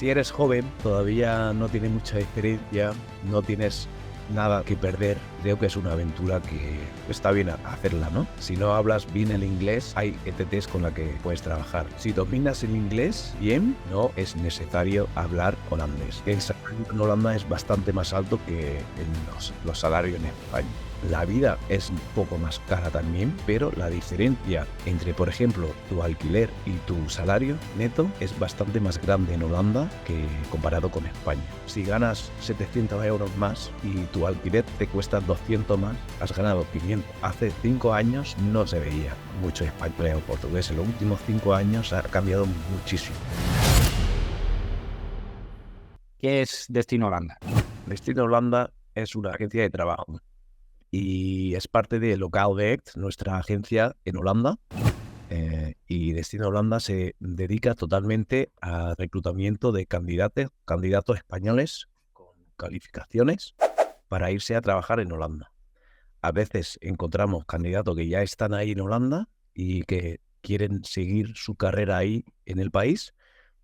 Si eres joven, todavía no tienes mucha experiencia, no tienes nada que perder. Creo que es una aventura que está bien hacerla, ¿no? Si no hablas bien el inglés, hay ETTs con la que puedes trabajar. Si dominas el inglés bien, no es necesario hablar holandés. El salario en Holanda es bastante más alto que en los salarios en España. La vida es un poco más cara también, pero la diferencia entre, por ejemplo, tu alquiler y tu salario neto es bastante más grande en Holanda que comparado con España. Si ganas 700 euros más y tu alquiler te cuesta 200 más, has ganado 500. Hace 5 años no se veía mucho español o portugués. En los últimos 5 años ha cambiado muchísimo. ¿Qué es Destino Holanda? Destino Holanda es una agencia de trabajo y es parte de Local Direct, nuestra agencia en Holanda. Y Destino Holanda se dedica totalmente al reclutamiento de candidatos españoles con calificaciones para irse a trabajar en Holanda. A veces encontramos candidatos que ya están ahí en Holanda y que quieren seguir su carrera ahí en el país,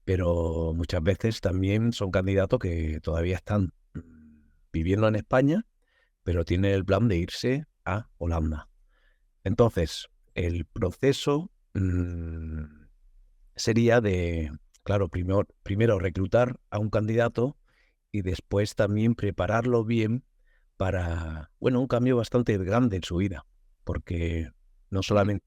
pero muchas veces también son candidatos que todavía están viviendo en España, pero tienen el plan de irse a Holanda. Entonces, el proceso sería de, claro, primero reclutar a un candidato y después también prepararlo bien para, bueno, un cambio bastante grande en su vida, porque no solamente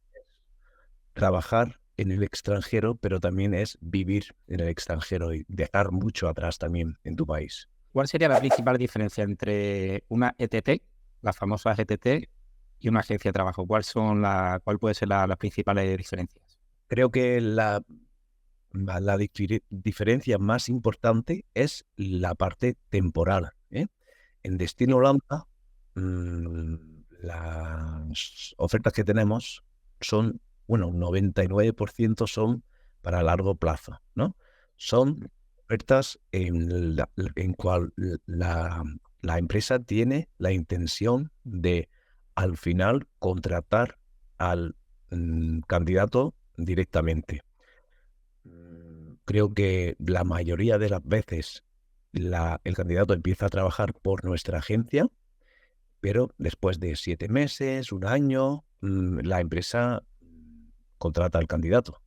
trabajar en el extranjero, pero también es vivir en el extranjero y dejar mucho atrás también en tu país. ¿Cuál sería la principal diferencia entre una ETT, las famosas ETT, y una agencia de trabajo? ¿Cuál puede ser las principales diferencias? Creo que la diferencia más importante es la parte temporal, ¿eh? En Destino Holanda, las ofertas que tenemos son, bueno, un 99% son para largo plazo, ¿no? Son ofertas en cual la empresa tiene la intención de, al final, contratar al candidato directamente. Creo que la mayoría de las veces el candidato empieza a trabajar por nuestra agencia, pero después de 7 meses, un año, la empresa contrata al candidato.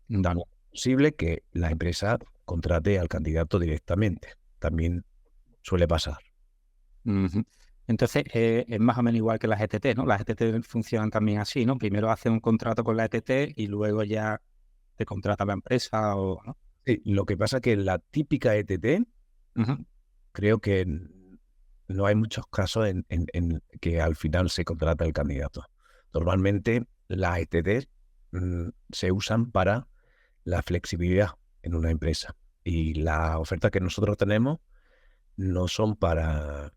Vale. Es posible que la empresa contrate al candidato directamente. También suele pasar. Ujú. Entonces, es más o menos igual que las ETT, ¿no? Las ETT funcionan también así, ¿no? Primero hacen un contrato con la ETT y luego ya te contrata la empresa, ¿no? Sí, lo que pasa que la típica ETT, Ujú. creo que no hay muchos casos en que al final se contrata el candidato. Normalmente las ETT se usan para la flexibilidad en una empresa y la oferta que nosotros tenemos no son para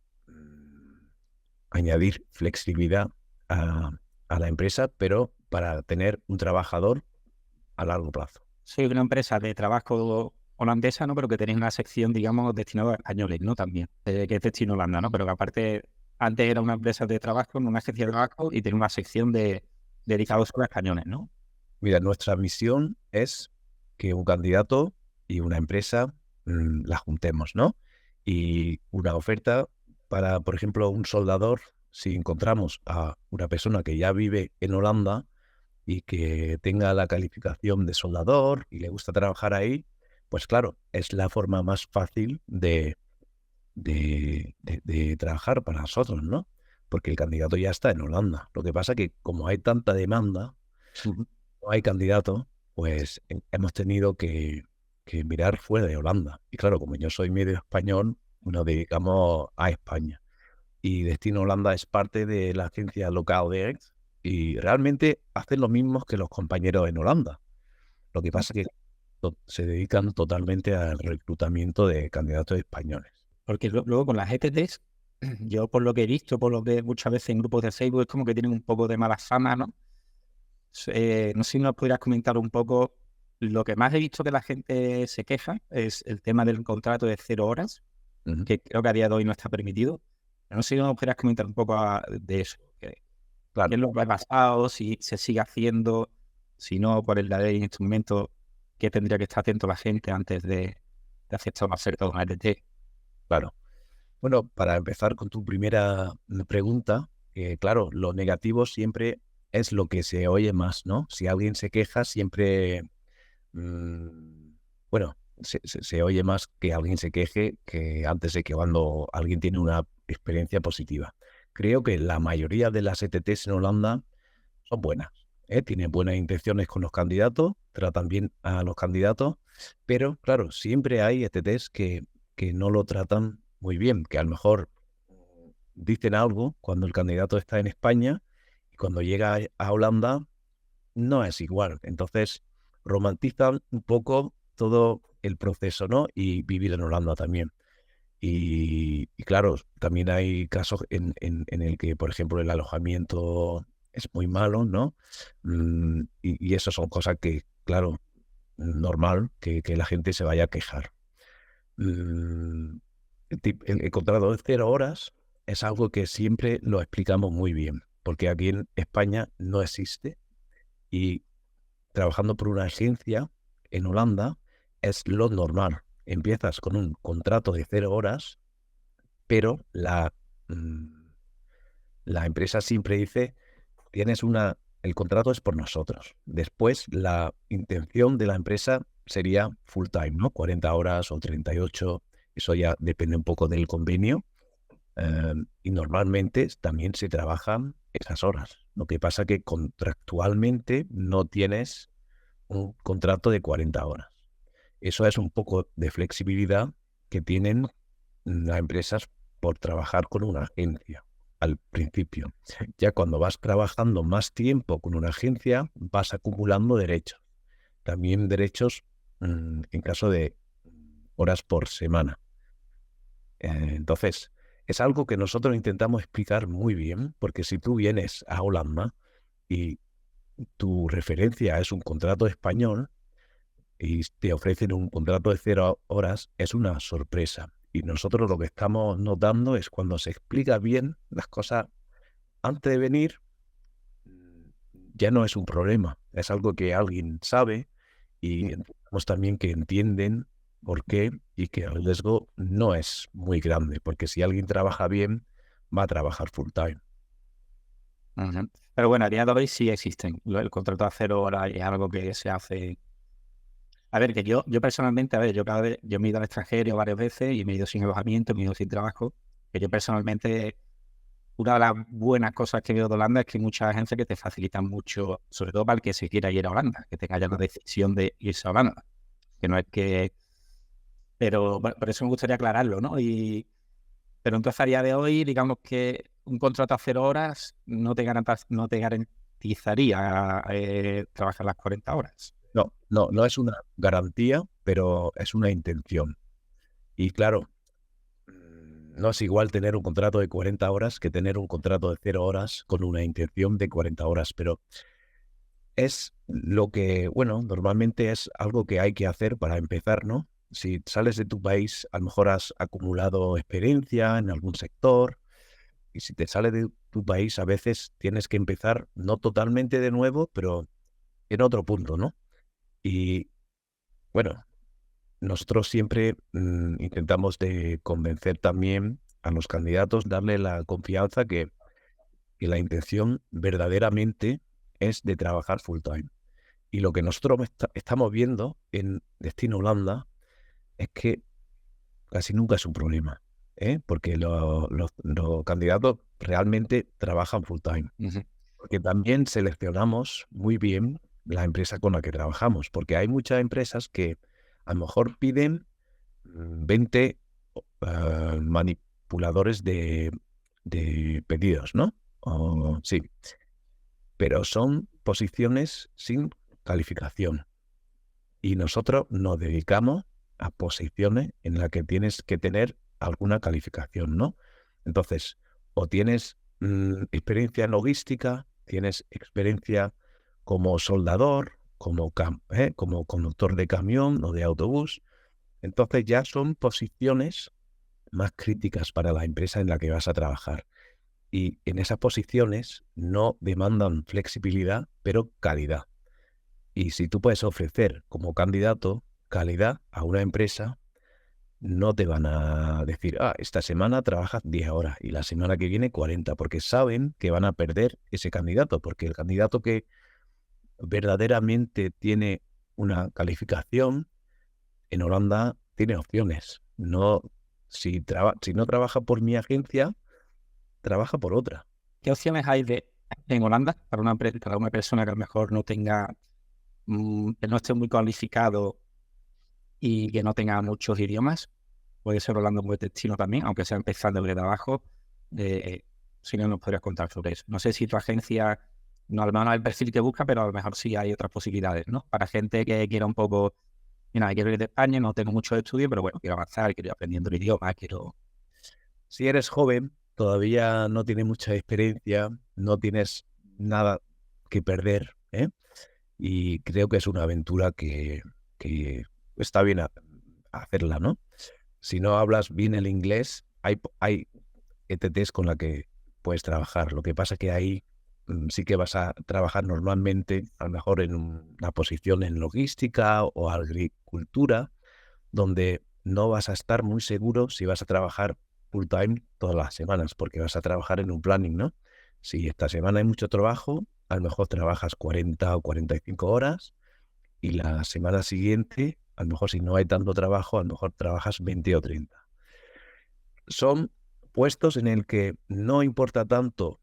añadir flexibilidad a, a la empresa, pero para tener un trabajador a largo plazo. Soy una empresa de trabajo holandesa, ¿no? Pero que tenéis una sección, digamos, destinada a españoles, ¿no? También, que es Destino Holanda, ¿no? Pero que aparte, antes era una empresa de trabajo, una agencia de trabajo, y tenía una sección dedicada solo a españoles, ¿no? Mira, nuestra misión es que un candidato y una empresa la juntemos, ¿no? Y una oferta para, por ejemplo, un soldador, si encontramos a una persona que ya vive en Holanda y que tenga la calificación de soldador y le gusta trabajar ahí, pues claro, es la forma más fácil de trabajar para nosotros, ¿no? Porque el candidato ya está en Holanda. Lo que pasa que como hay tanta demanda, Ujú. no hay candidato, pues hemos tenido que mirar fuera de Holanda. Y claro, como yo soy medio español, nos dedicamos a España. Y Destino Holanda es parte de la agencia local de Direct y realmente hacen lo mismo que los compañeros en Holanda. Lo que pasa es que se dedican totalmente al reclutamiento de candidatos españoles. Porque luego con las ETTs, yo por lo que he visto, por lo que muchas veces en grupos de Facebook, es como que tienen un poco de mala fama, ¿no? No sé si nos podrías comentar un poco. Lo que más he visto que la gente se queja es el tema del contrato de 0 horas, Ujú. que creo que a día de hoy no está permitido. No sé si nos podrías comentar un poco de eso. ¿Qué Claro. es lo que ha pasado? Si se sigue haciendo, si no, cuál es la ley en este momento, qué tendría que estar atento la gente antes de te acepta o no acepta una ETT. Claro. Bueno, para empezar con tu primera pregunta, claro, lo negativo siempre es lo que se oye más, ¿no? Si alguien se queja, siempre, bueno, se oye más que alguien se queje que antes de que cuando alguien tiene una experiencia positiva. Creo que la mayoría de las ETTs en Holanda son buenas, ¿eh? Tienen buenas intenciones con los candidatos, tratan bien a los candidatos, pero claro, siempre hay ETTs que no lo tratan muy bien, que a lo mejor dicen algo cuando el candidato está en España y cuando llega a Holanda no es igual. Entonces romantizan un poco todo el proceso, ¿no? Y vivir en Holanda también. Y claro, también hay casos en el que, por ejemplo, el alojamiento es muy malo, ¿no? Y eso son cosas que, claro, normal que la gente se vaya a quejar. Mm, el contrato de 0 horas es algo que siempre lo explicamos muy bien, porque aquí en España no existe y trabajando por una agencia en Holanda es lo normal. Empiezas con un contrato de 0 horas, pero la empresa siempre dice, el contrato es por nosotros. Después, la intención de la empresa sería full time, ¿no? 40 horas o 38, eso ya depende un poco del convenio. Y normalmente también se trabajan esas horas. Lo que pasa que contractualmente no tienes un contrato de 40 horas. Eso es un poco de flexibilidad que tienen las empresas por trabajar con una agencia al principio. Ya cuando vas trabajando más tiempo con una agencia, vas acumulando derechos. También derechos en caso de horas por semana. Entonces, es algo que nosotros intentamos explicar muy bien, porque si tú vienes a Holanda y tu referencia es un contrato español y te ofrecen un contrato de 0 horas, es una sorpresa. Y nosotros lo que estamos notando es cuando se explica bien las cosas antes de venir, ya no es un problema, es algo que alguien sabe y entendemos también que entienden por qué y que el riesgo no es muy grande, porque si alguien trabaja bien, va a trabajar full time. Ujú. Pero bueno, a día de hoy sí existen. El contrato a 0 horas es algo que se hace. A ver, que yo personalmente, a ver, yo me he ido al extranjero varias veces y me he ido sin alojamiento, me he ido sin trabajo. Que yo personalmente, una de las buenas cosas que veo de Holanda es que hay muchas agencias que te facilitan mucho, sobre todo para el que se quiera ir a Holanda, que tenga ya la decisión de irse a Holanda. Que no es que. Pero bueno, por eso me gustaría aclararlo, ¿no? Pero entonces a día de hoy, digamos que un contrato a 0 horas no te garantizaría trabajar las 40 horas. No es una garantía, pero es una intención. Y claro, no es igual tener un contrato de 40 horas que tener un contrato de 0 horas con una intención de 40 horas, pero es lo que, bueno, normalmente es algo que hay que hacer para empezar, ¿no? Si sales de tu país, a lo mejor has acumulado experiencia en algún sector, y si te sales de tu país, a veces tienes que empezar no totalmente de nuevo, pero en otro punto, ¿no? Y bueno, nosotros siempre intentamos de convencer también a los candidatos, darle la confianza que la intención verdaderamente es de trabajar full time. Y lo que nosotros estamos viendo en Destino Holanda es que casi nunca es un problema, ¿eh? Porque los candidatos realmente trabajan full time. Ujú. Porque también seleccionamos muy bien la empresa con la que trabajamos, porque hay muchas empresas que a lo mejor piden 20 manipuladores de pedidos, ¿no? Sí, pero son posiciones sin calificación. Y nosotros nos dedicamos a posiciones en las que tienes que tener alguna calificación, ¿no? Entonces, o tienes experiencia en logística, tienes experiencia como soldador, como conductor de camión o de autobús. Entonces ya son posiciones más críticas para la empresa en la que vas a trabajar. Y en esas posiciones no demandan flexibilidad, pero calidad. Y si tú puedes ofrecer como candidato calidad a una empresa, no te van a decir, esta semana trabajas 10 horas y la semana que viene 40, porque saben que van a perder ese candidato, porque el candidato que verdaderamente tiene una calificación en Holanda tiene opciones. No, si no trabaja por mi agencia, trabaja por otra. ¿Qué opciones hay en Holanda para para una persona que a lo mejor no tenga, que no esté muy cualificado y que no tenga muchos idiomas? Puede ser Holanda un buen destino también, aunque sea empezando desde abajo. Si no, nos podrías contar sobre eso. No sé si tu agencia, no, al menos el perfil que busca, pero a lo mejor sí hay otras posibilidades, ¿no? Para gente que quiera un poco, mira, quiero ir de España, no tengo mucho estudio, pero bueno, quiero avanzar, quiero ir aprendiendo el idioma, quiero... Si eres joven, todavía no tienes mucha experiencia, no tienes nada que perder, ¿eh? Y creo que es una aventura que está bien hacerla, ¿no? Si no hablas bien el inglés, hay ETTs con la que puedes trabajar. Lo que pasa es que ahí sí que vas a trabajar normalmente, a lo mejor en una posición en logística o agricultura, donde no vas a estar muy seguro si vas a trabajar full time todas las semanas, porque vas a trabajar en un planning, ¿no? Si esta semana hay mucho trabajo, a lo mejor trabajas 40 o 45 horas y la semana siguiente, a lo mejor si no hay tanto trabajo, a lo mejor trabajas 20 o 30. Son puestos en el que no importa tanto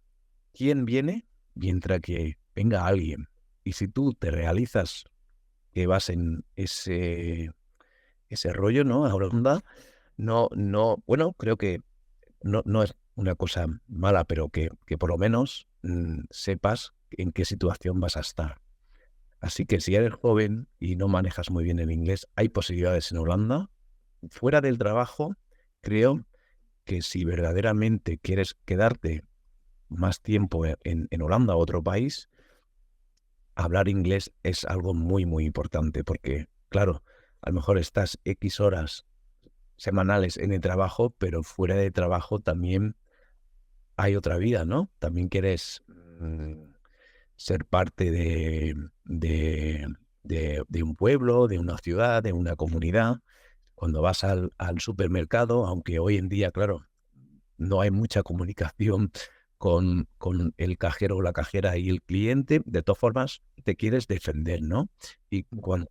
quién viene, mientras que venga alguien. Y si tú te realizas que vas en ese rollo, ¿no? A Holanda, bueno, creo que no es una cosa mala, pero que por lo menos sepas en qué situación vas a estar. Así que si eres joven y no manejas muy bien el inglés, hay posibilidades en Holanda. Fuera del trabajo, creo que si verdaderamente quieres quedarte más tiempo en Holanda o otro país, hablar inglés es algo muy, muy importante porque, claro, a lo mejor estás X horas semanales en el trabajo, pero fuera de trabajo también hay otra vida, ¿no? También quieres ser parte de un pueblo, de una ciudad, de una comunidad. Cuando vas al supermercado, aunque hoy en día, claro, no hay mucha comunicación con el cajero o la cajera y el cliente, de todas formas te quieres defender, ¿no? Y cuando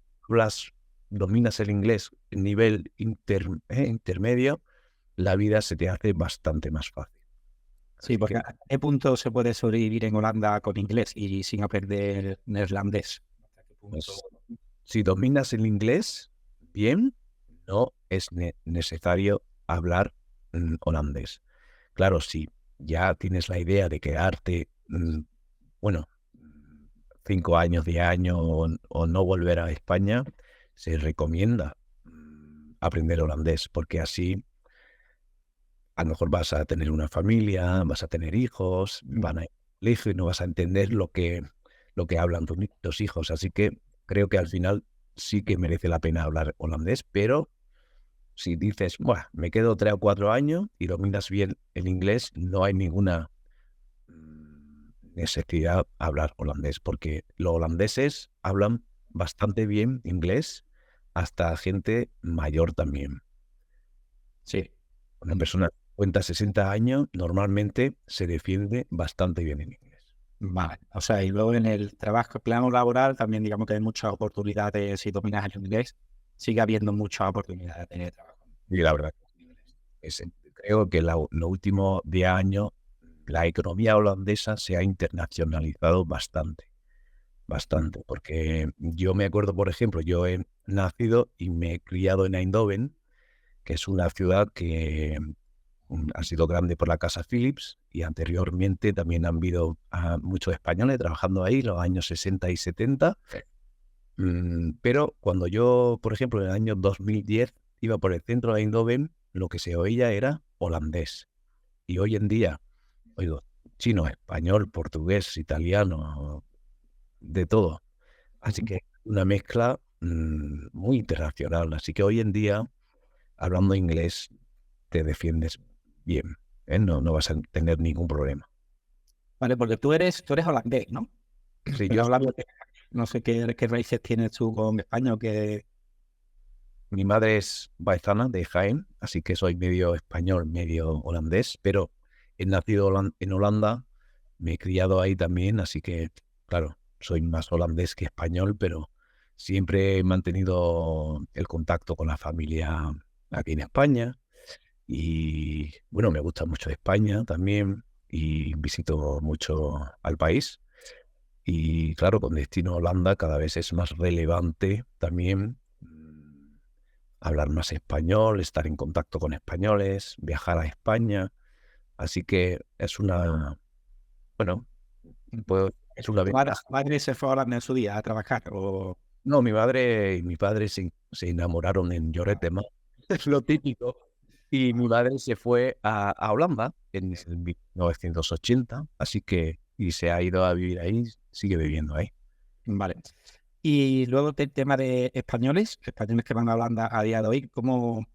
dominas el inglés a nivel intermedio, la vida se te hace bastante más fácil. Sí, Así porque que ¿a qué punto se puede sobrevivir en Holanda con inglés y sin aprender neerlandés? ¿Hasta qué punto? pues, si dominas el inglés bien, no es necesario hablar holandés. Claro, si ya tienes la idea de quedarte, bueno, 5 años, 10 años o no volver a España, se recomienda aprender holandés, porque así a lo mejor vas a tener una familia, vas a tener hijos, van a ir al colegio y no vas a entender lo que hablan tus hijos. Así que creo que al final sí que merece la pena hablar holandés, pero si dices, bueno, me quedo 3 o 4 años y dominas bien el inglés, no hay ninguna necesidad de hablar holandés, porque los holandeses hablan bastante bien inglés, hasta gente mayor también. Sí. Una persona de 50, 60 años normalmente se defiende bastante bien en inglés. Vale. O sea, y luego en el trabajo, plano laboral, también digamos que hay muchas oportunidades, si dominas el inglés, sigue habiendo muchas oportunidades de tener trabajo. Y la verdad, creo que los últimos 10 años la economía holandesa se ha internacionalizado bastante, bastante, porque yo me acuerdo, por ejemplo, yo he nacido y me he criado en Eindhoven, que es una ciudad que ha sido grande por la casa Philips y anteriormente también han habido muchos españoles trabajando ahí los años 60 y 70. Pero cuando yo, por ejemplo, en el año 2010 iba por el centro de Eindhoven, lo que se oía era holandés. Y hoy en día oigo chino, español, portugués, italiano, de todo. Así que una mezcla muy internacional. Así que hoy en día, hablando inglés, te defiendes bien, ¿eh? No vas a tener ningún problema. Vale, porque tú eres holandés, ¿no? Sí, Pero hablando de, no sé qué raíces tienes tú con España o qué... Mi madre es baezana de Jaén, así que soy medio español, medio holandés, pero he nacido en Holanda, me he criado ahí también, así que, claro, soy más holandés que español, pero siempre he mantenido el contacto con la familia aquí en España. Y bueno, me gusta mucho España también y visito mucho al país. Y claro, con destino a Holanda cada vez es más relevante también hablar más español, estar en contacto con españoles, viajar a España. Así que es una, bueno, pues es una ¿Tu madre, ventaja. madre se fue a Holanda en su día a trabajar? O... No, mi madre y mi padre se enamoraron en Lloret de Mar, es lo típico. Y mi madre se fue a Holanda en el 1980, así que, y se ha ido a vivir ahí, sigue viviendo ahí. Vale. Y luego el tema de españoles que van a Holanda a día de hoy, ¿cómo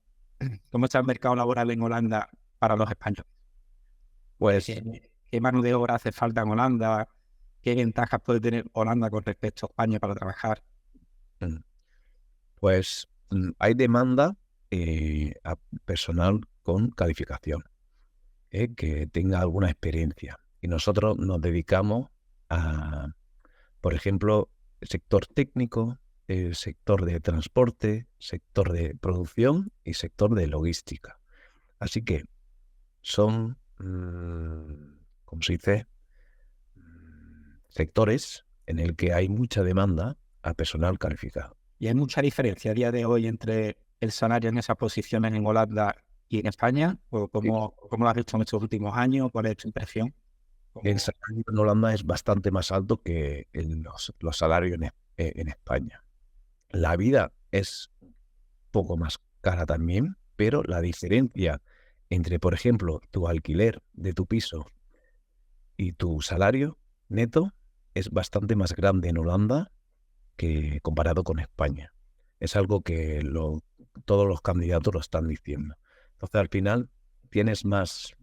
está el mercado laboral en Holanda para los españoles? Pues, ¿Qué mano de obra hace falta en Holanda? ¿Qué ventajas puede tener Holanda con respecto a España para trabajar? mm, hay demanda a personal con calificación, que tenga alguna experiencia. Y nosotros nos dedicamos a, por ejemplo, el sector técnico, el sector de transporte, sector de producción y sector de logística. Así que son, ¿cómo se dice? Sectores en el que hay mucha demanda a personal calificado. ¿Y hay mucha diferencia a día de hoy entre el salario en esas posiciones en Holanda y en España? ¿O cómo lo has visto en estos últimos años? ¿Cuál es tu impresión? El salario en Holanda es bastante más alto que los salarios en España. La vida es poco más cara también, pero la diferencia entre, por ejemplo, tu alquiler de tu piso y tu salario neto es bastante más grande en Holanda que comparado con España. Es algo que todos los candidatos lo están diciendo. Entonces, al final, tienes más,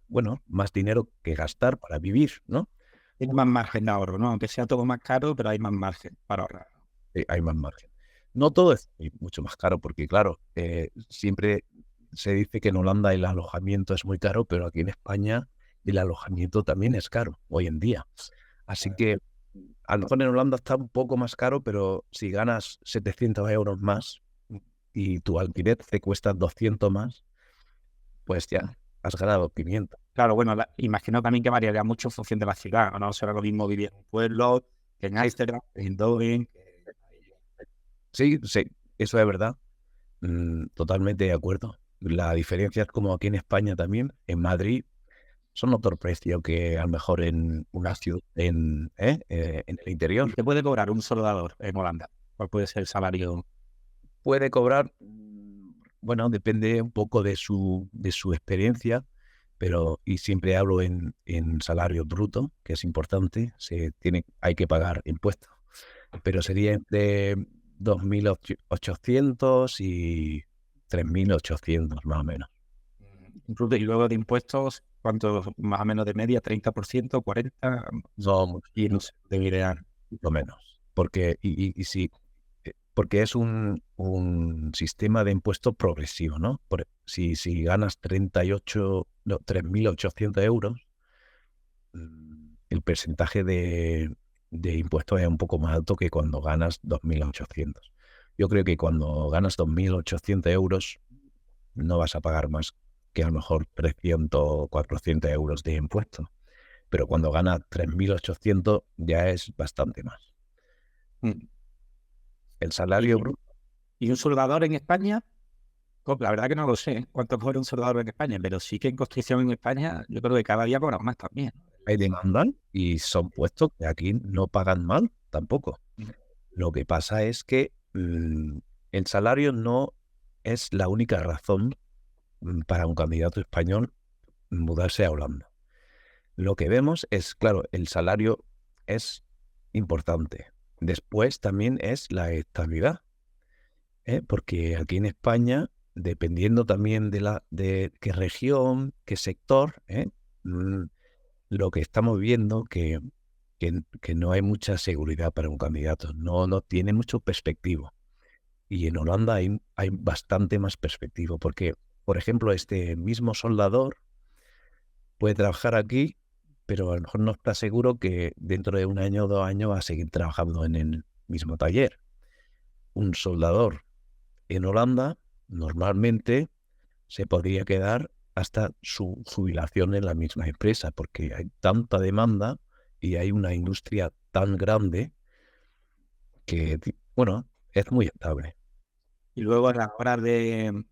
bueno, más dinero que gastar para vivir, ¿no? Tiene más margen de ahorro, ¿no? Aunque sea todo más caro, pero hay más margen para ahorrar. Hay más margen. No todo es mucho más caro, porque claro, siempre se dice que en Holanda el alojamiento es muy caro, pero aquí en España el alojamiento también es caro hoy en día. Así que a lo mejor en Holanda está un poco más caro, pero si ganas 700 euros más y tu alquiler te cuesta 200 más, pues ya has ganado 500. Claro, bueno, imagino también que variaría mucho en función de la ciudad. No será lo mismo vivir en un pueblo que en Ámsterdam, que en Dublín. Sí, sí, eso es verdad. Totalmente de acuerdo. La diferencia es como aquí en España también, en Madrid, son otro precio que a lo mejor en una ciudad, en el interior. ¿Qué puede cobrar un soldador en Holanda? ¿Cuál puede ser el salario? Puede cobrar, bueno, depende un poco de su experiencia, pero y siempre hablo en salario bruto, que es importante, hay que pagar impuestos, pero sería entre 2.800 y 3.800 más o menos. Incluso, y luego de impuestos, ¿cuánto más o menos de media? ¿30%? ¿40%? No, Y no sé, debería. mucho menos, porque, y sí, porque es un sistema de impuestos progresivo, ¿no? Si ganas 3.800 euros, el porcentaje de impuestos es un poco más alto que cuando ganas 2.800. Yo creo que cuando ganas 2.800 euros no vas a pagar más que a lo mejor 300 o 400 euros de impuestos. Pero cuando ganas 3.800 ya es bastante más. Mm. El salario ¿Y, bruto. y un soldador en España? La verdad que no lo sé cuánto cobra un soldador en España, pero sí que en construcción en España yo creo que cada día cobran más también. Hay demandan y son puestos que aquí no pagan mal tampoco. Mm. Lo que pasa es que el salario no es la única razón para un candidato español mudarse a Holanda. Lo que vemos es, claro, el salario es importante. Después también es la estabilidad, porque aquí en España, dependiendo también de qué región, qué sector, mm, lo que estamos viendo que no hay mucha seguridad para un candidato, no tiene mucho perspectiva. Y en Holanda hay bastante más perspectiva, porque, por ejemplo, este mismo soldador puede trabajar aquí, pero a lo mejor no está seguro que dentro de 1 año o 2 años va a seguir trabajando en el mismo taller. Un soldador en Holanda normalmente se podría quedar hasta su jubilación en la misma empresa, porque hay tanta demanda y hay una industria tan grande que, bueno, es muy estable. Y luego a la hora de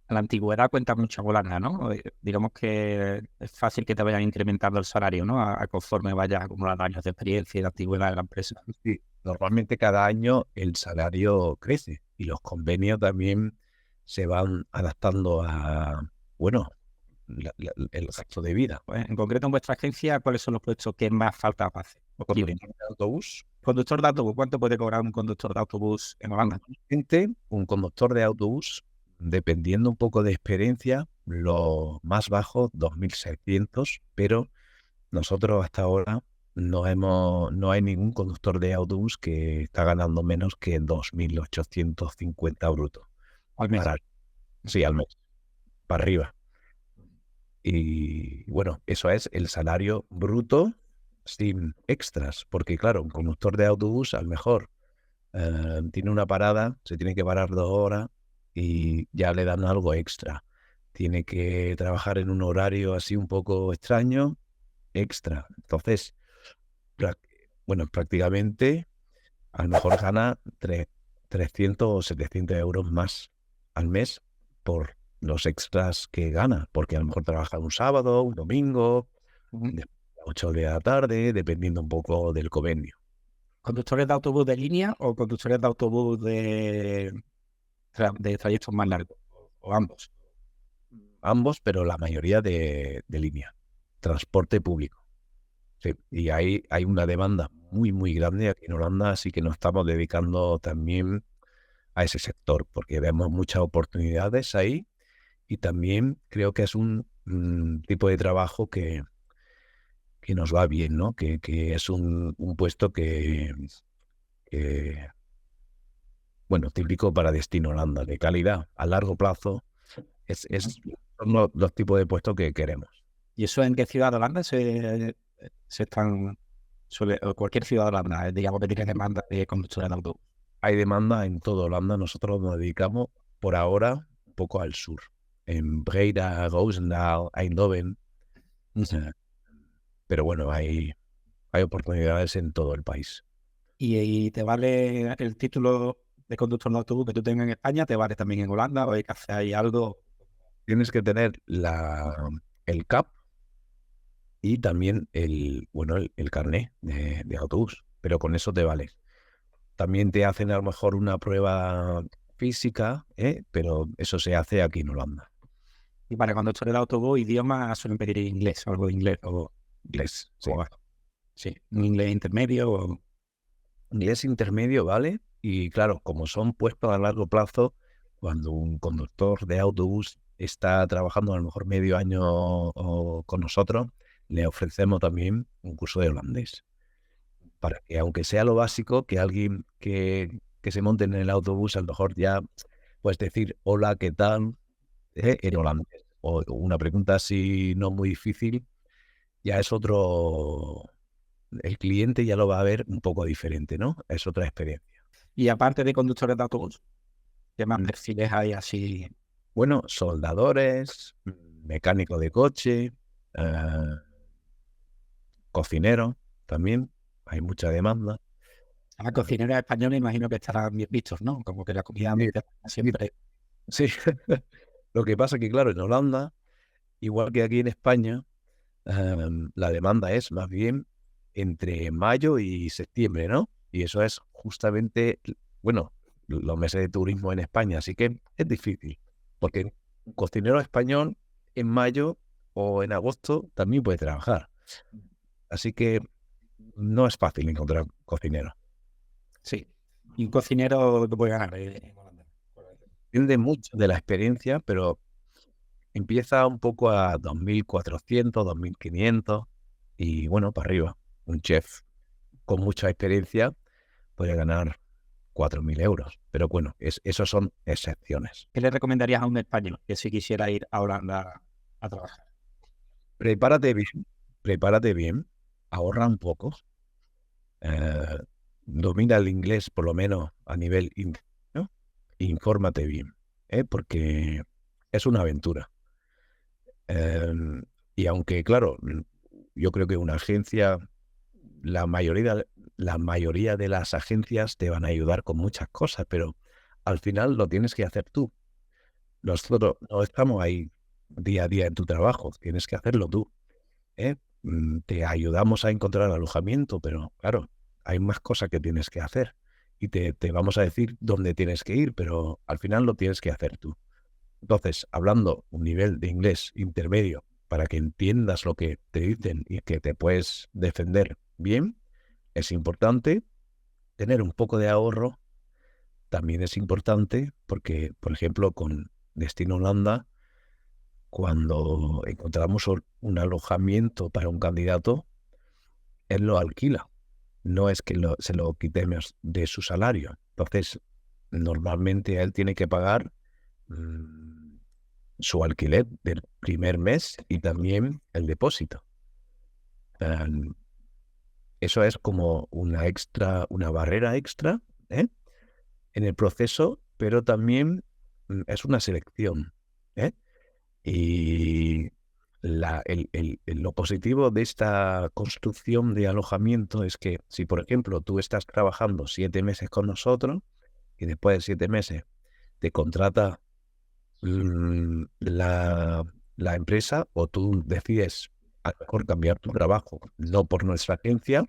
la antigüedad cuenta mucho Holanda, ¿no? Digamos que es fácil que te vayan incrementando el salario, ¿no? A conforme vayas acumulando años de experiencia y de antigüedad en la empresa. Sí, normalmente cada año el salario crece y los convenios también se van adaptando a, bueno, el gasto de vida. Pues, en concreto, en vuestra agencia, ¿cuáles son los puestos que más falta hacer? ¿O quieren? Conductor de autobús. Conductor de autobús, ¿cuánto puede cobrar un conductor de autobús en Holanda? Un conductor de autobús, dependiendo un poco de experiencia, lo más bajo, 2.600, pero nosotros hasta ahora no hay ningún conductor de autobús que está ganando menos que 2.850 brutos. Al mes. Sí, al mes, para arriba. Y bueno, eso es el salario bruto sin extras, porque claro, un conductor de autobús a lo mejor tiene una parada, se tiene que parar 2 horas y ya le dan algo extra. Tiene que trabajar en un horario así un poco extraño, extra. Entonces, bueno, prácticamente a lo mejor gana 300 o 700 euros más al mes por los extras que gana, porque a lo mejor trabaja un sábado, un domingo, de 8 de la tarde, dependiendo un poco del convenio. ¿Conductores de autobús de línea o conductores de autobús de trayectos más largos? ¿O ambos? Ambos, pero la mayoría de línea, transporte público. Sí, y hay una demanda muy, muy grande aquí en Holanda, así que nos estamos dedicando también a ese sector, porque vemos muchas oportunidades ahí y también creo que es un tipo de trabajo que nos va bien, ¿no? Que es un puesto que, bueno, típico para destino Holanda, de calidad, a largo plazo, son los tipos de puestos que queremos. ¿Y eso en qué ciudad de Holanda se están, o cualquier ciudad de Holanda, digamos que tiene demanda de conductores de autobús? Hay demanda en toda Holanda, nosotros nos dedicamos por ahora un poco al sur, en Breda, Roosendaal, Eindhoven, pero bueno, hay oportunidades en todo el país. ¿Y te vale el título de conductor de autobús que tú tengas en España? ¿Te vale también en Holanda? ¿O hay que hacer ahí algo? Tienes que tener el CAP y también el carné de autobús, pero con eso te vale. También te hacen a lo mejor una prueba física, pero eso se hace aquí en Holanda. Y para conductores de autobús, idioma suelen pedir inglés, algo de inglés. O Inglés, sí. Sí, un inglés intermedio. Inglés intermedio, ¿vale? Y claro, como son puestos a largo plazo, cuando un conductor de autobús está trabajando a lo mejor medio año con nosotros, le ofrecemos también un curso de holandés. Para que, aunque sea lo básico, que alguien que se monte en el autobús, a lo mejor ya puedes decir hola, ¿qué tal? En holandés. O una pregunta así no muy difícil, ya es otro. El cliente ya lo va a ver un poco diferente, ¿no? Es otra experiencia. Y aparte de conductores de autobús, ¿qué más perfiles hay así? Bueno, soldadores, mecánico de coche, cocinero también, hay mucha demanda. A cocineros españoles imagino que estarán bien vistos, ¿no? Como que la comida siempre... Sí, lo que pasa es que, claro, en Holanda, igual que aquí en España, la demanda es más bien entre mayo y septiembre, ¿no? Y eso es justamente, bueno, los meses de turismo en España, así que es difícil, porque un cocinero español en mayo o en agosto también puede trabajar. Así que no es fácil encontrar cocinero. Sí. Y un cocinero que puede ganar en Holanda. Depende mucho de la experiencia, pero empieza un poco a 2.400, 2.500 y bueno, para arriba. Un chef con mucha experiencia puede ganar 4.000 euros. Pero bueno, esos son excepciones. ¿Qué le recomendarías a un español que si quisiera ir a Holanda a trabajar? Prepárate bien, ahorra un poco, eh, domina el inglés por lo menos a nivel interno, infórmate bien, porque es una aventura. Y aunque, claro, yo creo que una agencia, la mayoría de las agencias te van a ayudar con muchas cosas, pero al final lo tienes que hacer tú. Nosotros no estamos ahí día a día en tu trabajo, tienes que hacerlo tú. Te ayudamos a encontrar alojamiento, pero claro, hay más cosas que tienes que hacer y te vamos a decir dónde tienes que ir, pero al final lo tienes que hacer tú. Entonces, hablando un nivel de inglés intermedio para que entiendas lo que te dicen y que te puedes defender bien, es importante. Tener un poco de ahorro también es importante porque, por ejemplo, con Destino Holanda, cuando encontramos un alojamiento para un candidato, él lo alquila. No es que se lo quitemos de su salario. Entonces, normalmente él tiene que pagar su alquiler del primer mes y también el depósito. Eso es como una barrera extra, ¿eh?, en el proceso, pero también es una selección, ¿eh? Y lo positivo de esta construcción de alojamiento es que si, por ejemplo, tú estás trabajando 7 meses con nosotros y después de 7 meses te contrata la empresa o tú decides a lo mejor cambiar tu trabajo, no por nuestra agencia,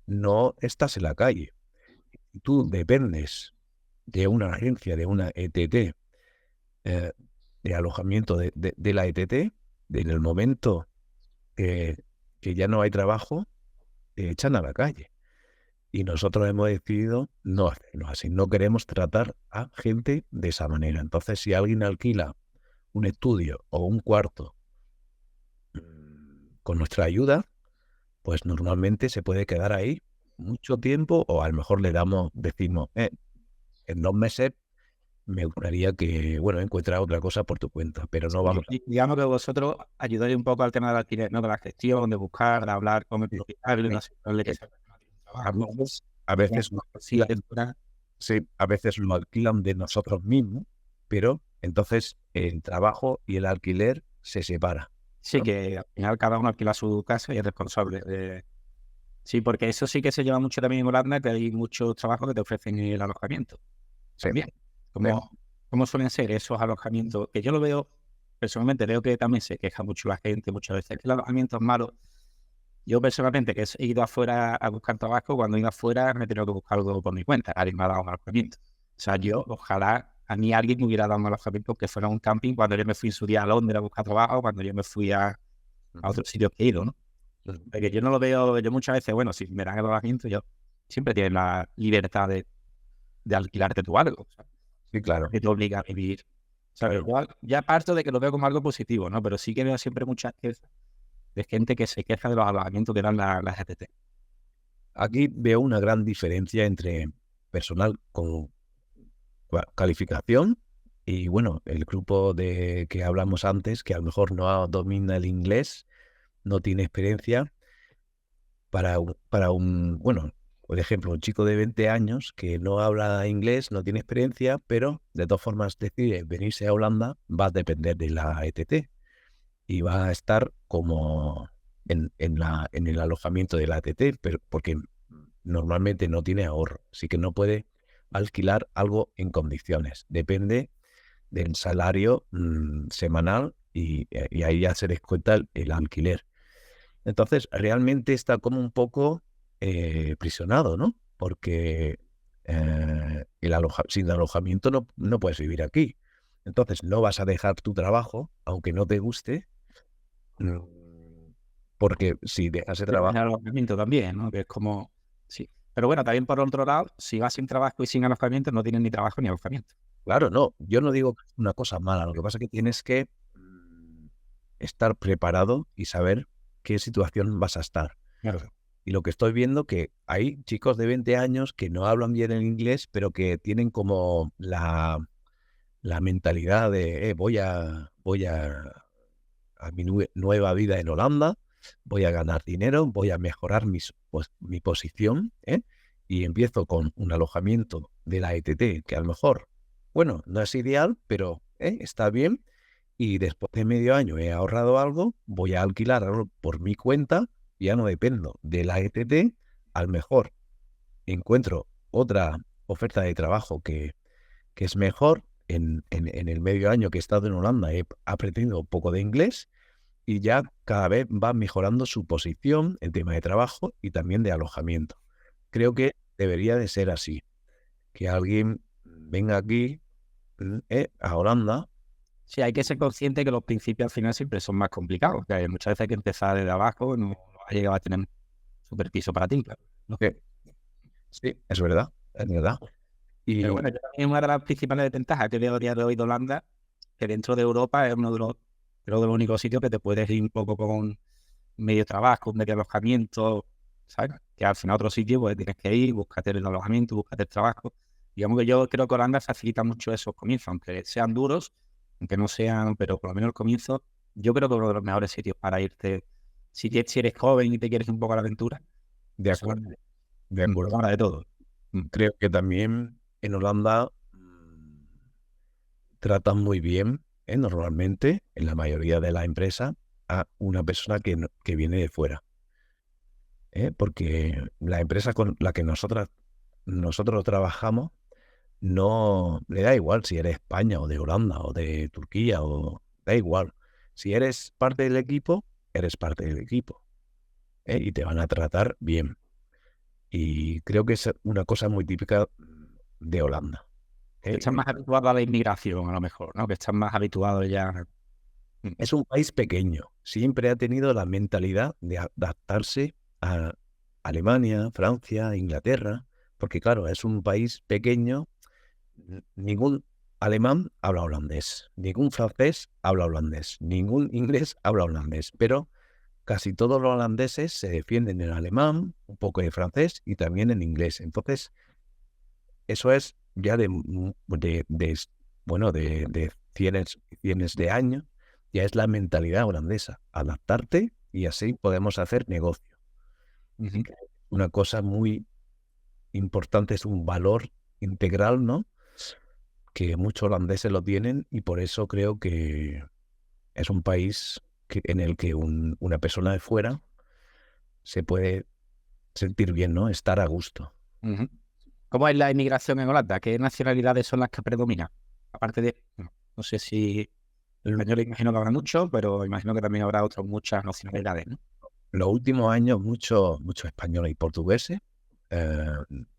no estás en la calle. Tú dependes de una agencia, de una ETT, de alojamiento de la ETT, en el momento que ya no hay trabajo, te echan a la calle. Y nosotros hemos decidido no hacerlo así. No queremos tratar a gente de esa manera. Entonces, si alguien alquila un estudio o un cuarto con nuestra ayuda, pues normalmente se puede quedar ahí mucho tiempo, o a lo mejor decimos, en 2 meses me gustaría que, encuentra otra cosa por tu cuenta, pero no vamos a... Digamos que vosotros ayudáis un poco al tema del alquiler, ¿no? De la gestión, de buscar, de hablar con el propietario, de asegurarle que se A veces, sí, a veces lo alquilan de nosotros mismos, pero entonces el trabajo y el alquiler se separa. Sí, que al final cada uno alquila su casa y es responsable de... Sí, porque eso sí que se lleva mucho también en Holanda, que hay muchos trabajos que te ofrecen el alojamiento. Sí. También. ¿Cómo suelen ser esos alojamientos? Que yo lo veo, personalmente veo que también se queja mucho la gente muchas veces, que el alojamiento es malo. Yo personalmente, que he ido afuera a buscar trabajo, cuando he ido afuera me he tenido que buscar algo por mi cuenta, alguien me ha dado un alojamiento. O sea, ojalá a mí alguien me hubiera dado un alojamiento que fuera un camping cuando yo me fui en su día a Londres a buscar trabajo, cuando yo me fui a otros sitios que he ido, ¿no? Porque yo no lo veo, yo muchas veces, si me dan el alojamiento, yo siempre tienes la libertad de alquilarte tú algo. ¿Sabes? Sí, claro. Que te obliga a vivir. ¿Sabes? Claro. Igual, ya parto de que lo veo como algo positivo, ¿no? Pero sí que veo siempre muchas quejas de gente que se queja de los alojamientos que dan las ETT. Aquí veo una gran diferencia entre personal con calificación y, el grupo de que hablamos antes, que a lo mejor no domina el inglés, no tiene experiencia, para un por ejemplo, un chico de 20 años que no habla inglés, no tiene experiencia, pero de todas formas decide venirse a Holanda, va a depender de la ETT y va a estar como en el alojamiento de la ETT, pero porque normalmente no tiene ahorro, así que no puede alquilar algo en condiciones. Depende del salario semanal y ahí ya se les cuenta el alquiler. Entonces, realmente está como un poco prisionado, ¿no? Porque sin alojamiento no puedes vivir aquí. Entonces, no vas a dejar tu trabajo, aunque no te guste, porque si dejas el trabajo... El alojamiento también, ¿no? Que es como... Sí. Pero bueno, también por otro lado, si vas sin trabajo y sin alojamiento, no tienes ni trabajo ni alojamiento. Claro, no. Yo no digo que es una cosa mala. Lo que pasa es que tienes que estar preparado y saber qué situación vas a estar. Claro. Y lo que estoy viendo que hay chicos de 20 años que no hablan bien el inglés, pero que tienen como la mentalidad de a mi nueva vida en Holanda, voy a ganar dinero, voy a mejorar mi posición, ¿eh? Y empiezo con un alojamiento de la ETT, que a lo mejor, bueno, no es ideal, pero está bien. Y después de medio año he ahorrado algo, voy a alquilar algo por mi cuenta, ya no dependo de la ETT, a lo mejor encuentro otra oferta de trabajo que es mejor. En el medio año que he estado en Holanda he aprendido un poco de inglés y ya cada vez va mejorando su posición en tema de trabajo y también de alojamiento. Creo que debería de ser así, que alguien venga aquí a Holanda. Sí, hay que ser consciente que los principios al final siempre son más complicados, que muchas veces hay que empezar desde abajo, no ha llegado a tener super piso para ti, claro, ¿no? que sí, es verdad, es verdad. Y Pero bueno, yo también una de las principales desventajas que veo a día de hoy de Holanda, que dentro de Europa es uno de los, creo, de los únicos sitios que te puedes ir un poco con medio trabajo, medio alojamiento, ¿sabes? Que al final a otro sitio pues tienes que ir, búscate el alojamiento, búscate el trabajo. Digamos que yo creo que Holanda facilita mucho esos comienzos, aunque sean duros, aunque no sean, pero por lo menos el comienzo, yo creo que es uno de los mejores sitios para irte, si eres joven y te quieres un poco a la aventura. de Eso acuerdo, de acuerdo. Holanda de todo. Creo que también en Holanda tratan muy bien, normalmente, en la mayoría de la empresa, a una persona que viene de fuera. Porque la empresa con la que nosotros trabajamos no le da igual si eres España o de Holanda o de Turquía, o da igual. Si eres parte del equipo, eres parte del equipo, y te van a tratar bien. Y creo que es una cosa muy típica de Holanda. Que estás más habituado a la inmigración, a lo mejor, ¿no? Que estás más habituado ya. Es un país pequeño. Siempre ha tenido la mentalidad de adaptarse a Alemania, Francia, Inglaterra, porque claro, es un país pequeño. Ningún alemán habla holandés, ningún francés habla holandés, ningún inglés habla holandés, pero casi todos los holandeses se defienden en alemán, un poco de francés y también en inglés. Entonces, eso es ya de cienes de años, ya es la mentalidad holandesa, adaptarte y así podemos hacer negocio. Uh-huh. Una cosa muy importante, es un valor integral, ¿no? Que muchos holandeses lo tienen y por eso creo que es un país en el que una persona de fuera se puede sentir bien, ¿no? Estar a gusto. Uh-huh. ¿Cómo es la inmigración en Holanda? ¿Qué nacionalidades son las que predominan? Aparte de, no sé si el español imagino que habrá mucho, pero imagino que también habrá otras muchas nacionalidades, ¿no? Los últimos años, muchos españoles y portugueses.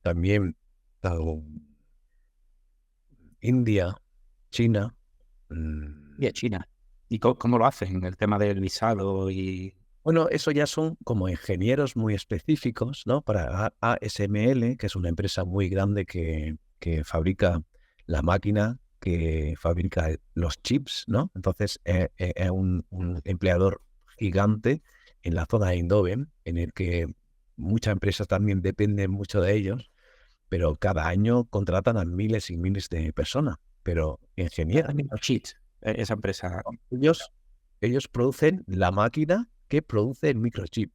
También India, China. Y a China. ¿Y cómo lo hacen? El tema del visado y... Bueno, eso ya son como ingenieros muy específicos, ¿no? Para ASML, que es una empresa muy grande que fabrica la máquina, que fabrica los chips, ¿no? Entonces, es un empleador gigante en la zona de Eindhoven, en el que muchas empresas también dependen mucho de ellos, pero cada año contratan a miles y miles de personas. Pero ingenieros, Cheat, esa empresa. ellos producen la máquina que produce el microchip.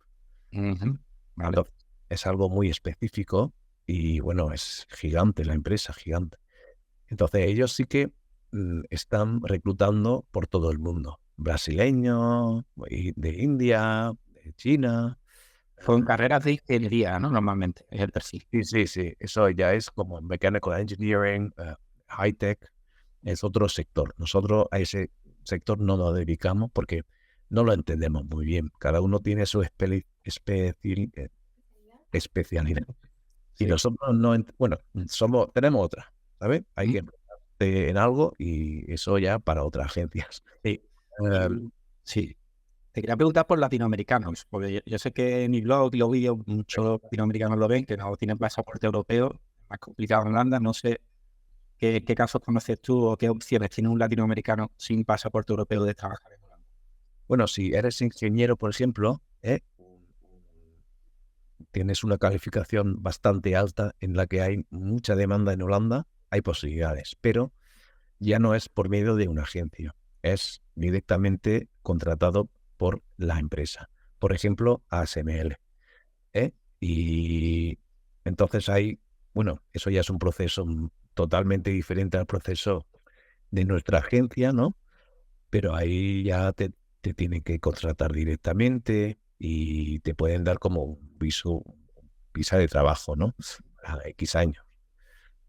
Uh-huh. Vale. Entonces, es algo muy específico y bueno, es gigante la empresa, gigante. Entonces ellos sí que están reclutando por todo el mundo. Brasileños, de India, de China. Con carreras de ingeniería, ¿no? Normalmente, es el perfil. Sí. Eso ya es como Mechanical Engineering, High Tech, es otro sector. Nosotros a ese sector no nos dedicamos porque no lo entendemos muy bien. Cada uno tiene su especialidad. Sí. Y nosotros no, tenemos otra, ¿sabes? Hay que empezar en algo y eso ya para otras agencias. Sí. Sí. Te quería preguntar por latinoamericanos, porque yo sé que en mi blog y los vídeos muchos latinoamericanos lo ven, que no tienen pasaporte europeo, es más complicado en Holanda. No sé qué casos conoces tú o qué opciones tiene un latinoamericano sin pasaporte europeo de trabajar en Holanda. Bueno, si eres ingeniero, por ejemplo, tienes una calificación bastante alta en la que hay mucha demanda en Holanda, hay posibilidades, pero ya no es por medio de una agencia, es directamente contratado por la empresa. Por ejemplo, ASML. ¿eh? Y entonces bueno, eso ya es un proceso totalmente diferente al proceso de nuestra agencia, ¿no? Pero ahí ya te tienen que contratar directamente y te pueden dar como un visa de trabajo, ¿no? A X años.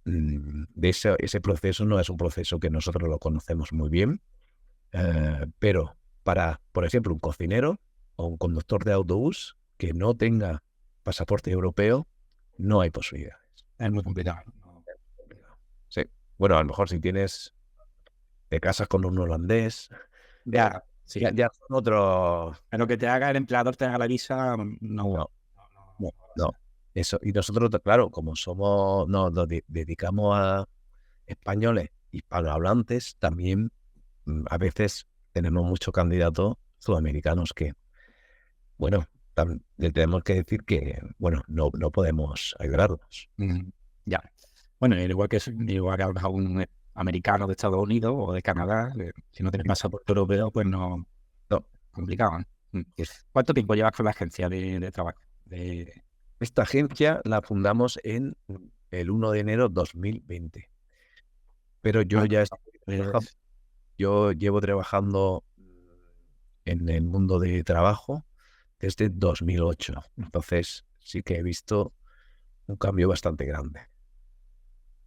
De ese proceso no es un proceso que nosotros lo conocemos muy bien, pero para, por ejemplo, un cocinero o un conductor de autobús que no tenga pasaporte europeo, no hay posibilidades. Es muy complicado. Sí. Bueno, a lo mejor si te casas con un holandés, Ya, sí. ya son otros. Pero que te haga el empleador, te haga la visa, no. No. Eso. Y nosotros, claro, como nos dedicamos a españoles hispanohablantes, también a veces tenemos muchos candidatos sudamericanos que, bueno, le tenemos que decir que, bueno, no podemos ayudarlos. Ya. Bueno, igual que a un americano de Estados Unidos o de Canadá, si no tienes pasaporte europeo, pues no. Complicado, ¿no? ¿Cuánto tiempo llevas con la agencia de trabajo? Esta agencia la fundamos en el 1 de enero 2020. Pero yo yo llevo trabajando en el mundo de trabajo desde 2008. Entonces sí que he visto un cambio bastante grande.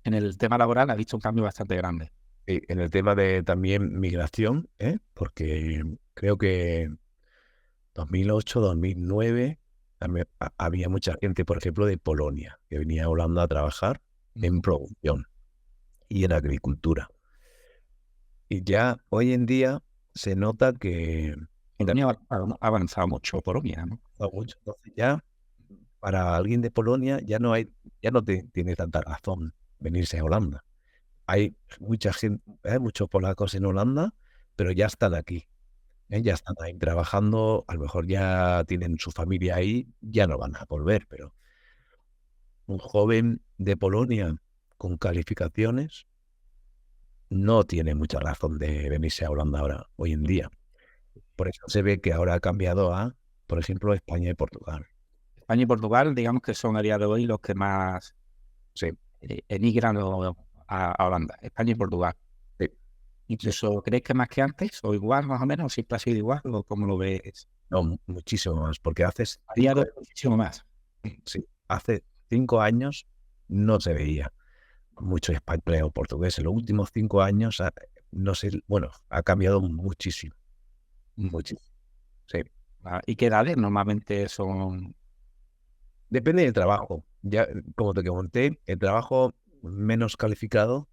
En el tema laboral has visto un cambio bastante grande. Y en el tema de también migración, porque creo que 2008, 2009 había mucha gente, por ejemplo, de Polonia, que venía a Holanda a trabajar en producción y en agricultura. Y ya hoy en día se nota que ha avanzado mucho Polonia, ¿no? Entonces ya para alguien de Polonia ya no tiene tanta razón venirse a Holanda. Hay mucha gente, muchos polacos en Holanda, pero ya están aquí. Ya están ahí trabajando, a lo mejor ya tienen su familia ahí, ya no van a volver, pero un joven de Polonia con calificaciones no tiene mucha razón de venirse a Holanda ahora, hoy en día. Por eso se ve que ahora ha cambiado a, por ejemplo, España y Portugal. España y Portugal, digamos que son a día de hoy los que más emigran a Holanda. España y Portugal. Sí. Incluso, ¿crees que más que antes? ¿O igual, más o menos? ¿Siempre ha sido igual? ¿O cómo lo ves? No, muchísimo más, porque a día de hoy muchísimo más. Sí, hace 5 años no se veía mucho español o portugués. En los últimos 5 años, no sé, bueno, ha cambiado muchísimo. Muchísimo. Sí. ¿Y qué edades normalmente son? Depende del trabajo. Ya, como te comenté, el trabajo menos calificado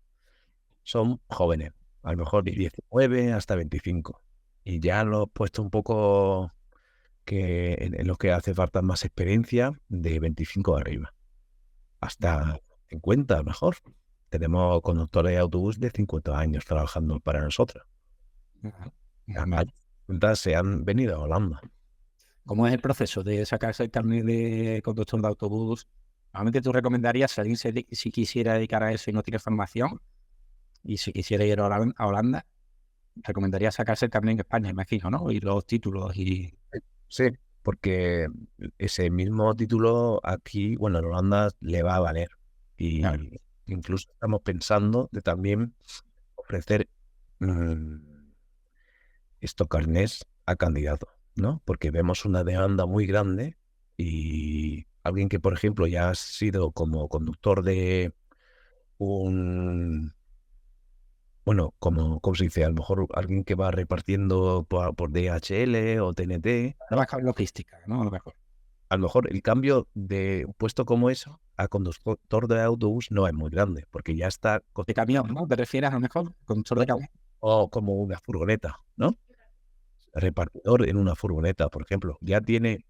son jóvenes, a lo mejor de 19 hasta 25. Y ya lo he puesto un poco que en los que hace falta más experiencia, de 25 arriba. Hasta 50 a lo mejor. Tenemos conductores de autobús de 50 años trabajando para nosotros. Se han venido a Holanda. ¿Cómo es el proceso de sacarse el carnet de conductor de autobús? Normalmente tú recomendarías, si alguien si quisiera dedicar a eso y no tiene formación, y si quisiera ir a Holanda, recomendaría sacarse el carnet en España, imagino, ¿no? Y los títulos y... Sí, porque ese mismo título aquí, bueno, en Holanda le va a valer. Y incluso estamos pensando de también ofrecer estos carnés a candidatos, ¿no? Porque vemos una demanda muy grande y alguien que, por ejemplo, ya ha sido como conductor de bueno, ¿cómo se dice? A lo mejor alguien que va repartiendo por DHL o TNT. Trabaja en logística, ¿no? A lo mejor el cambio de un puesto como eso a conductor de autobús no es muy grande, porque ya está... De camión, ¿no? ¿Te refieres a lo mejor? Conductor de camión. O como una furgoneta, ¿no? Repartidor en una furgoneta, por ejemplo. Ya tiene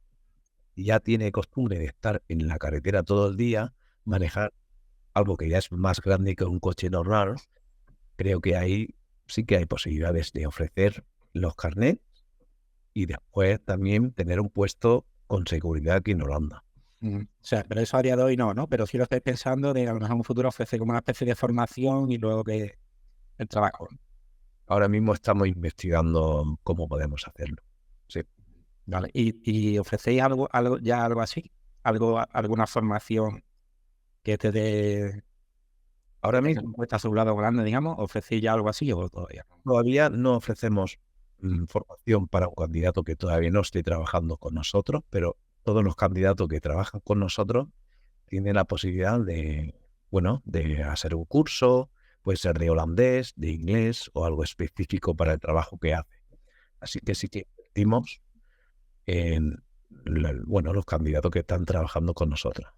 costumbre de estar en la carretera todo el día, manejar algo que ya es más grande que un coche normal. Creo que ahí sí que hay posibilidades de ofrecer los carnets y después también tener un puesto con seguridad aquí en Holanda. O sea, pero eso a día de hoy no, ¿no? Pero sí lo estoy pensando de a lo mejor en un futuro ofrecer como una especie de formación y luego que el trabajo. Ahora mismo estamos investigando cómo podemos hacerlo. Sí. Vale. ¿Y ofrecéis algo así? ¿Alguna formación que te dé, Ahora que tenga mismo un puesto asegurado grande, digamos? ¿Ofrecéis ya algo así o todavía no? todavía no ofrecemos formación para un candidato que todavía no esté trabajando con nosotros, pero todos los candidatos que trabajan con nosotros tienen la posibilidad de, bueno, de hacer un curso, puede ser de holandés, de inglés o algo específico para el trabajo que hace. Así que sí que invertimos en, bueno, los candidatos que están trabajando con nosotros.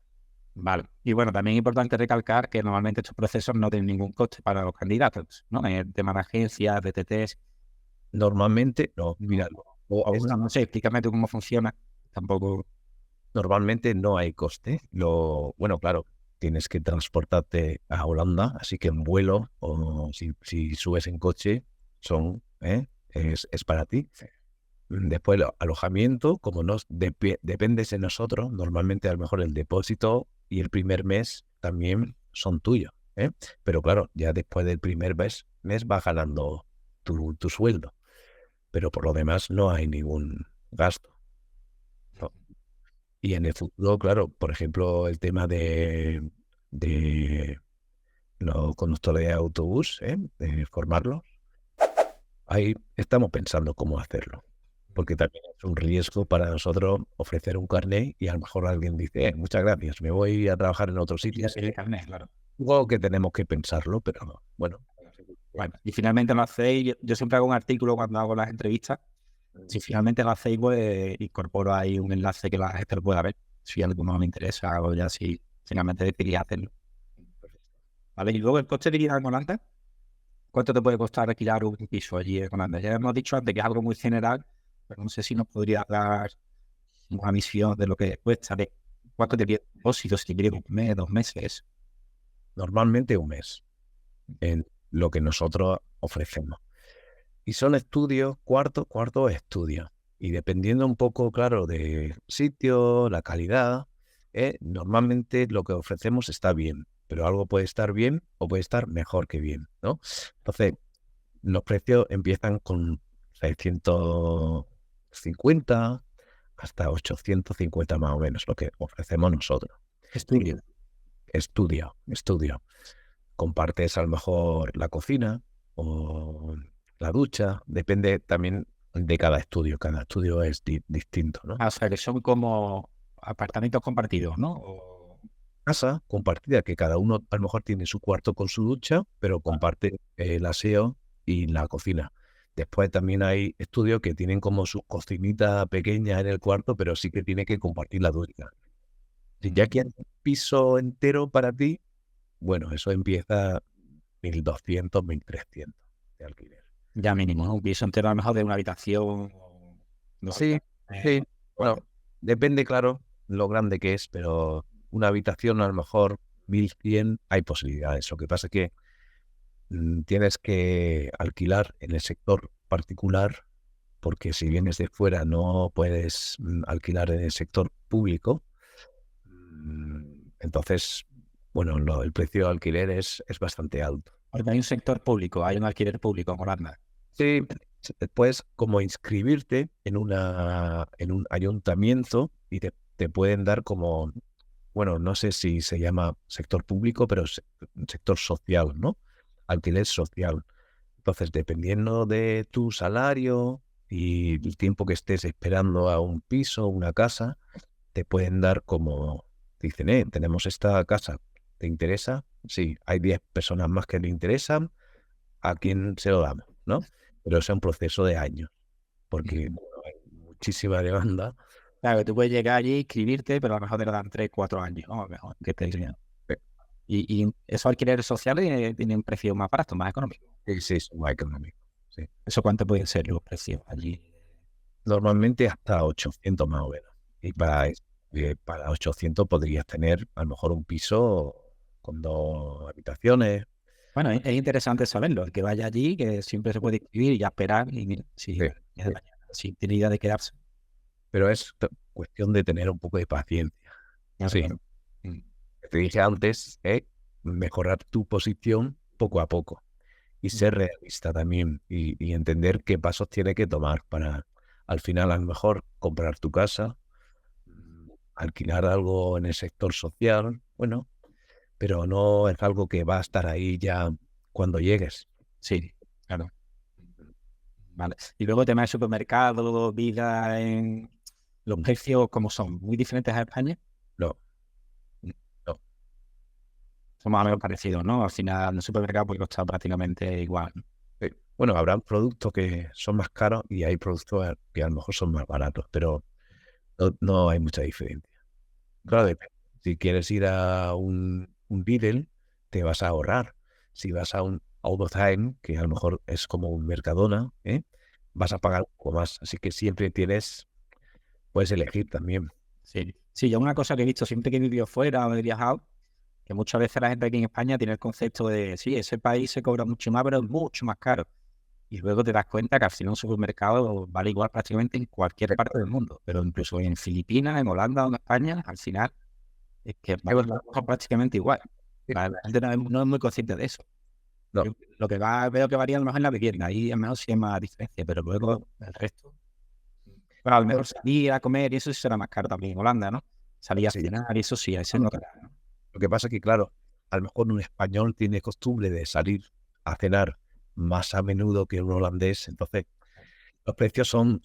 Vale. Y bueno, también es importante recalcar que normalmente estos procesos no tienen ningún coste para los candidatos, ¿no? En el tema de agencias, de TTs, Normalmente, no, no. mira, O alguna, no sé, explícame tú cómo funciona. Tampoco. normalmente no hay coste. Bueno, claro, tienes que transportarte a Holanda, así que en vuelo o si subes en coche, es para ti. Después el alojamiento, como no dependes de nosotros, normalmente a lo mejor el depósito y el primer mes también son tuyos, ¿eh? Pero claro, ya después del primer mes vas ganando tu sueldo, pero por lo demás no hay ningún gasto, ¿no? Y en el futuro, claro, por ejemplo, el tema de los conductores de autobús, de formarlos, ahí estamos pensando cómo hacerlo, porque también es un riesgo para nosotros ofrecer un carnet y a lo mejor alguien dice, muchas gracias, me voy a trabajar en otro sitio. Ya se el carnet, claro. Algo que tenemos que pensarlo, pero bueno. Bueno, y finalmente lo hacéis, yo siempre hago un artículo cuando hago las entrevistas. Si finalmente lo hacéis, pues incorporo ahí un enlace que la gente lo pueda ver. Si a alguno le interesa o ya si finalmente decidís hacerlo. ¿Vale? Y luego el coste de vida en Holanda, ¿cuánto te puede costar alquilar un piso allí en Holanda? Ya hemos dicho antes que es algo muy general, pero no sé si nos podría dar una visión de lo que cuesta, de cuánto te pide depósito, si te pide un mes, 2 meses. Normalmente un mes en lo que nosotros ofrecemos. Y son estudios, cuarto estudio. Y dependiendo un poco, claro, del sitio, la calidad, normalmente lo que ofrecemos está bien, pero algo puede estar bien o puede estar mejor que bien, ¿no? Entonces, los precios empiezan con 650 hasta 850 más o menos, lo que ofrecemos nosotros. Estudio. Estudio. Compartes a lo mejor la cocina o la ducha, depende también de cada estudio. Cada estudio es distinto, ¿no? O sea, que son como apartamentos compartidos, ¿no? Casa compartida, que cada uno a lo mejor tiene su cuarto con su ducha, pero comparte el aseo y la cocina. Después también hay estudios que tienen como su cocinita pequeña en el cuarto, pero sí que tiene que compartir la ducha. Si ya quieres un piso entero para ti, bueno, eso empieza 1.200, 1.300 de alquiler. Ya mínimo, ¿no? Un piso entero a lo mejor de una habitación o dos Sí, sí. habitaciones. Bueno, depende, claro, lo grande que es, pero una habitación a lo mejor 1.100 hay posibilidades. Lo que pasa es que tienes que alquilar en el sector particular, porque si vienes de fuera no puedes alquilar en el sector público. Entonces, bueno, el precio de alquiler es bastante alto. Porque hay un sector público, hay un alquiler público en Holanda. Sí, puedes como inscribirte en un ayuntamiento y te pueden dar como, bueno, no sé si se llama sector público, pero sector social, ¿no? Alquiler social. Entonces, dependiendo de tu salario y el tiempo que estés esperando a un piso, una casa, te pueden dar como, te dicen, tenemos esta casa, ¿te interesa? Sí, hay 10 personas más que le interesan, ¿a quién se lo damos? ¿No? Pero es un proceso de años, porque bueno, hay muchísima demanda. Claro, que tú puedes llegar allí, inscribirte, pero a lo mejor te lo dan 3, 4 años, ¿no? A lo mejor que te digan. Eh, Y esos alquileres sociales tienen precios más baratos, más económicos. Sí, es más económico. Sí. ¿Eso cuánto pueden ser los precios allí? Normalmente hasta 800 más o menos. Y para 800 podrías tener a lo mejor un piso con 2 habitaciones. Bueno, es interesante saberlo. El que vaya allí, que siempre se puede inscribir y ya esperar. Y mira, si Sí, es de mañana, si tiene idea de quedarse. pero es cuestión de tener un poco de paciencia. Claro, Sí, claro. Mm. te dije antes, mejorar tu posición poco a poco y ser realista también y entender qué pasos tienes que tomar para al final a lo mejor comprar tu casa, alquilar algo en el sector social, bueno, pero no es algo que va a estar ahí ya cuando llegues. Sí, claro. Vale. Y luego tema de supermercado, vida en los precios, ¿cómo son? ¿Muy diferentes a España? No, no. Son más o menos parecidos, ¿no? Al final, en el supermercado puede costar prácticamente igual, ¿no? Bueno, habrá productos que son más caros y hay productos que a lo mejor son más baratos, pero no hay mucha diferencia. Claro, Vale. depende. Si quieres ir a un Lidl, te vas a ahorrar. Si vas a un Time, que a lo mejor es como un Mercadona, vas a pagar un poco más. Así que siempre puedes elegir también. Sí. Sí, yo una cosa que he visto siempre que he vivido fuera o he viajado, que muchas veces la gente aquí en España tiene el concepto de, sí, ese país se cobra mucho más, pero es mucho más caro. Y luego te das cuenta que al final un supermercado vale igual prácticamente en cualquier parte del mundo, pero incluso en Filipinas, en Holanda o en España, al final es que vale las cosas prácticamente igual. La gente no es muy consciente de eso. No, Lo que veo que varía a lo mejor en la vivienda, ahí a lo mejor sí hay más diferencia, pero luego el resto. Bueno, a lo mejor salir a comer y eso sí será más caro también en Holanda, ¿no? Salir a sí. cenar y eso sí, a ese no notará, ¿no? Lo que pasa es que, claro, a lo mejor un español tiene costumbre de salir a cenar más a menudo que un holandés, entonces los precios son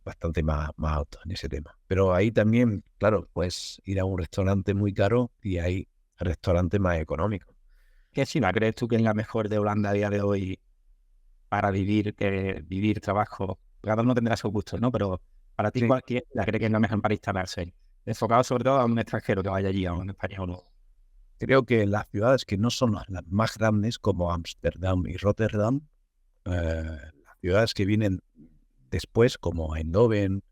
bastante más altos en ese tema. Pero ahí también, claro, puedes ir a un restaurante muy caro y hay restaurantes más económicos. ¿Qué ciudad crees tú que es la mejor de Holanda a día de hoy para vivir, trabajo? Cada uno tendrá sus gustos, ¿no? Pero para ti, Sí, ¿cuál crees que es la mejor para instalarse? Enfocado sobre todo a un extranjero que vaya allí, a un español. creo que las ciudades que no son las más grandes, como Ámsterdam y Rotterdam, las ciudades que vienen después, como Eindhoven,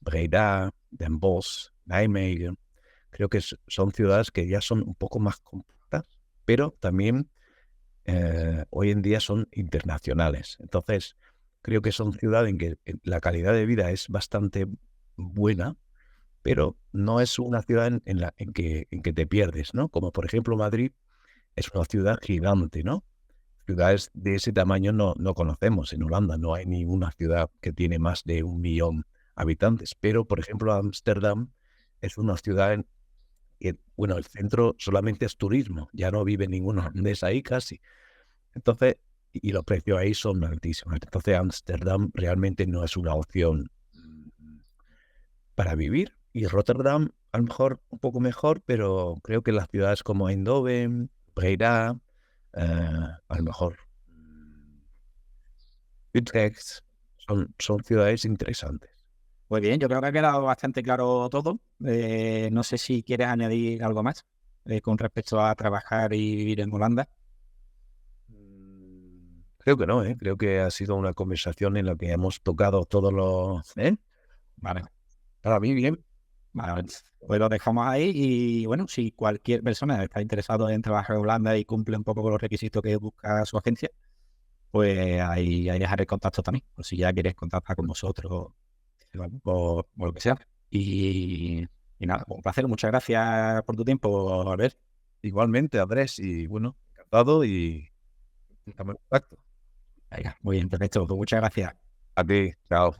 Breda, Den Bosch, Nijmegen, creo que son ciudades que ya son un poco más compactas, pero también hoy en día son internacionales. Entonces, creo que son ciudades en que la calidad de vida es bastante buena, pero no es una ciudad en que te pierdes, ¿no? Como por ejemplo Madrid es una ciudad gigante, ¿no? Ciudades de ese tamaño no conocemos en Holanda, no hay ninguna ciudad que tiene más de 1 millón de habitantes, pero por ejemplo Ámsterdam es una ciudad en que, bueno, el centro solamente es turismo, ya no vive ningún holandés ahí casi. Entonces, y los precios ahí son altísimos. Entonces Ámsterdam realmente no es una opción para vivir. Y Rotterdam, a lo mejor un poco mejor, pero creo que las ciudades como Eindhoven, Breda, a lo mejor Utrecht, son ciudades interesantes. Muy bien, yo creo que ha quedado bastante claro todo. No sé si quieres añadir algo más con respecto a trabajar y vivir en Holanda. Creo que no, ¿eh? Creo que ha sido una conversación en la que hemos tocado todos los... Vale, Para mí, bien. vale, pues lo dejamos ahí y bueno, si cualquier persona está interesado en trabajar en Holanda y cumple un poco con los requisitos que busca su agencia, pues ahí dejaré el contacto también, por si ya quieres contactar con nosotros o lo que sea. Y nada, un placer, muchas gracias por tu tiempo, Albert. Igualmente, Andrés, y bueno, encantado y estamos en contacto. Venga, muy bien, perfecto, pues muchas gracias. A ti, chao.